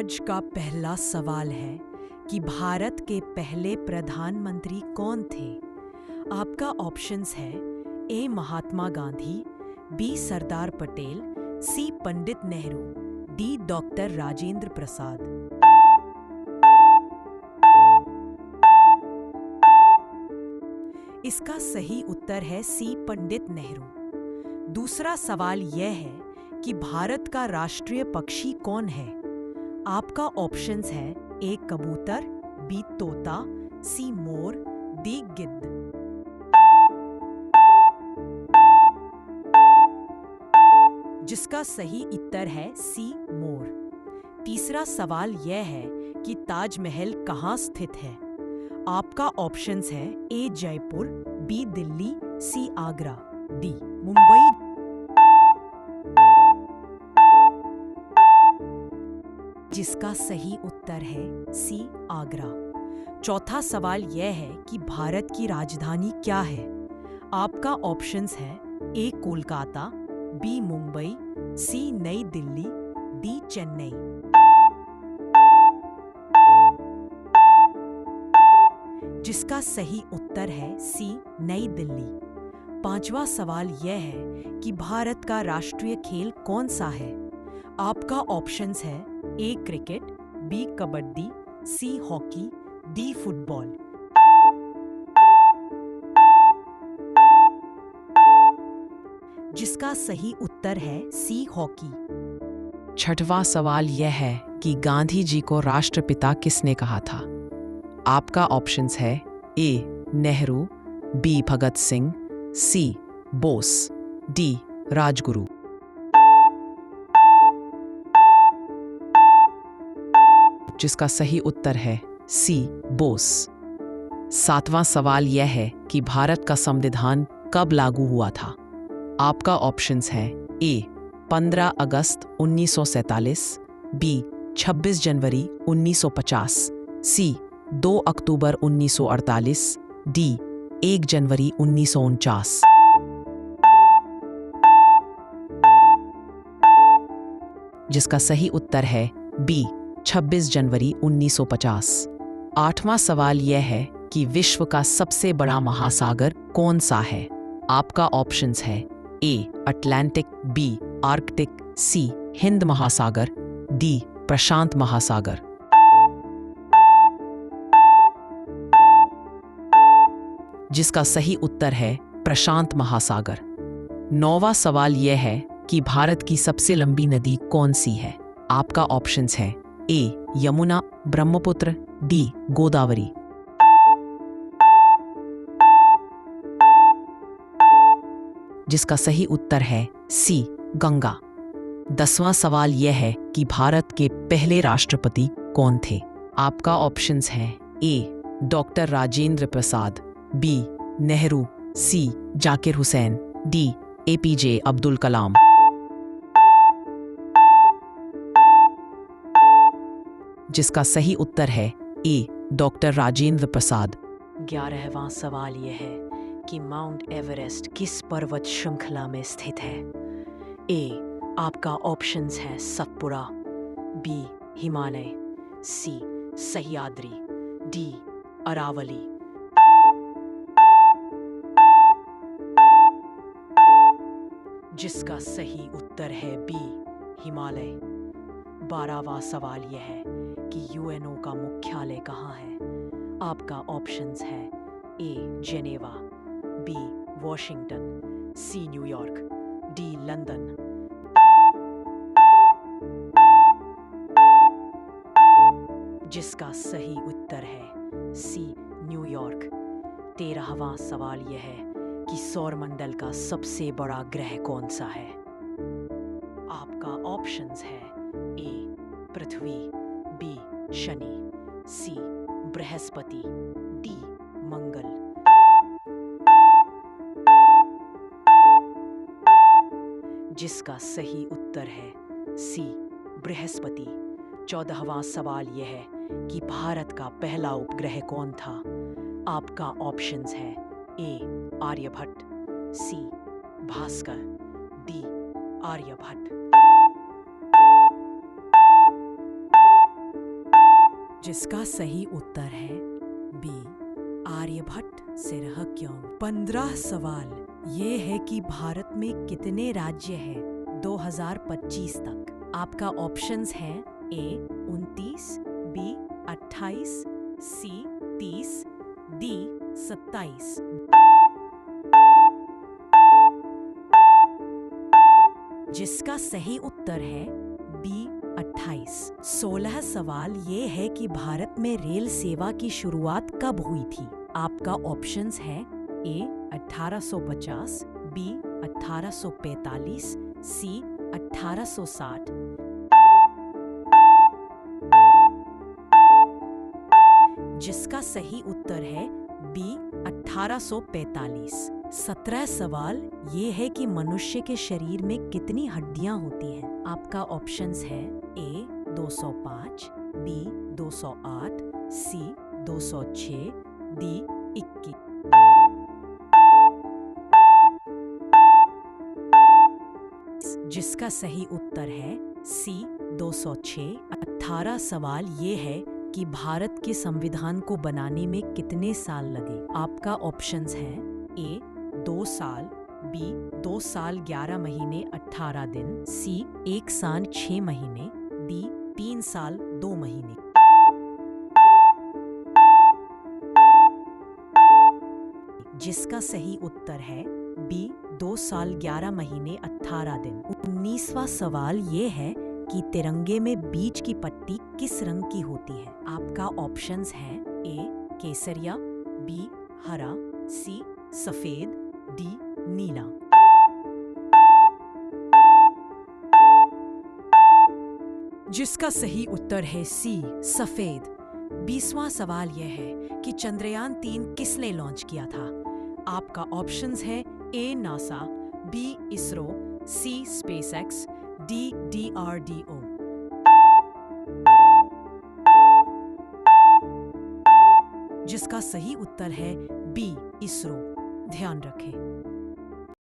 आज का पहला सवाल है कि भारत के पहले प्रधानमंत्री कौन थे। आपका ऑप्शंस है ए महात्मा गांधी, बी सरदार पटेल, सी पंडित नेहरू, डी डॉक्टर राजेंद्र प्रसाद। इसका सही उत्तर है सी पंडित नेहरू। दूसरा सवाल यह है कि भारत का राष्ट्रीय पक्षी कौन है। आपका ऑप्शंस है ए कबूतर, बी तोता, सी मोर, डी गिद्ध। जिसका सही उत्तर है सी मोर। तीसरा सवाल यह है कि ताजमहल कहाँ स्थित है। आपका ऑप्शंस है ए जयपुर, बी दिल्ली, सी आगरा, डी मुंबई। जिसका सही उत्तर है सी आगरा। चौथा सवाल यह है कि भारत की राजधानी क्या है। आपका ऑप्शंस है ए कोलकाता, बी मुंबई, सी नई दिल्ली, डी चेन्नई। जिसका सही उत्तर है सी नई दिल्ली। पांचवा सवाल यह है कि भारत का राष्ट्रीय खेल कौन सा है। आपका ऑप्शंस है A cricket, B kabaddi, C hockey, D football. जिसका सही उत्तर है सी हॉकी। छठवां सवाल यह है कि गांधी जी को राष्ट्रपिता किसने कहा था। आपका ऑप्शंस है ए नेहरू, बी भगत सिंह, सी बोस, डी राजगुरु। जिसका सही उत्तर है सी बोस। सातवां सवाल यह है कि भारत का संविधान कब लागू हुआ था। आपका ऑप्शंस है ए 15 अगस्त 1947, बी 26 जनवरी 1950, सी 2 अक्टूबर 1948, डी 1 जनवरी 1949। जिसका सही उत्तर है बी 26 जनवरी 1950। आठवां सवाल यह है कि विश्व का सबसे बड़ा महासागर कौन सा है। आपका ऑप्शंस है ए अटलांटिक, बी आर्कटिक, सी हिंद महासागर, डी प्रशांत महासागर। जिसका सही उत्तर है प्रशांत महासागर। नौवां सवाल यह है कि भारत की सबसे लंबी नदी कौन सी है। आपका ऑप्शंस है ए यमुना, ब्रह्मपुत्र, डी गोदावरी। जिसका सही उत्तर है सी गंगा। 10वां सवाल यह है कि भारत के पहले राष्ट्रपति कौन थे। आपका ऑप्शंस है ए डॉक्टर राजेंद्र प्रसाद, बी नेहरू, सी जाकिर हुसैन, डी एपीजे अब्दुल कलाम। जिसका सही उत्तर है ए डॉक्टर राजेंद्र प्रसाद। 11वां सवाल यह है कि माउंट एवरेस्ट किस पर्वत श्रृंखला में स्थित है। ए आपका ऑप्शंस है सतपुड़ा, बी हिमालय, सी सह्याद्री, डी अरावली। जिसका सही उत्तर है बी हिमालय। 12वां सवाल यह है कि यूएनओ का मुख्यालय कहाँ है। आपका ऑप्शंस है A Geneva, B Washington, C New York, D London. जिसका सही उत्तर है सी न्यूयॉर्क। 13वां सवाल यह है कि सौरमंडल का सबसे बड़ा ग्रह कौन सा है। आपका ऑप्शंस है ए पृथ्वी, बी शनि, सी बृहस्पति, डी मंगल। जिसका सही उत्तर है सी बृहस्पति। 14वां सवाल यह है कि भारत का पहला उपग्रह कौन था। आपका ऑप्शंस है ए आर्यभट्ट, सी भास्कर, डी आर्यभट्ट। जिसका सही उत्तर है बी आर्यभट्ट से रह क्यों। 15 सवाल ये है कि भारत में कितने राज्य हैं 2025 तक। आपका ऑप्शंस है ए 29, बी 28, सी 30, डी 27। जिसका सही उत्तर है बी 28। 16 सवाल ये है कि भारत में रेल सेवा की शुरुआत कब हुई थी। आपका ऑप्शंस है ए 1850, बी 1845, सी 1860। जिसका सही उत्तर है बी 1845। 17 सवाल ये है कि मनुष्य के शरीर में कितनी हड्डियां होती हैं। आपका ऑप्शंस है ए 205, बी 208, सी 206, डी 21। जिसका सही उत्तर है सी 206। 18 सवाल ये है कि भारत के संविधान को बनाने में कितने साल लगे। आपका ऑप्शंस है ए 2 साल, बी 2 साल 11 महीने 18 दिन, सी 1 साल 6 महीने, डी 3 साल 2 महीने। जिसका सही उत्तर है बी 2 साल 11 महीने 18 दिन। 19वां सवाल ये है कि तिरंगे में बीच की पट्टी किस रंग की होती है। आपका ऑप्शंस हैं ए केसरिया, बी हरा, सी सफेद, डी नीला। जिसका सही उत्तर है सी सफेद। 20वां सवाल यह है कि चंद्रयान 3 किसने लॉन्च किया था। आपका ऑप्शंस है A NASA, B ISRO, C SpaceX, D DRDO। जिसका सही उत्तर है बी इसरो। ध्यान रखें।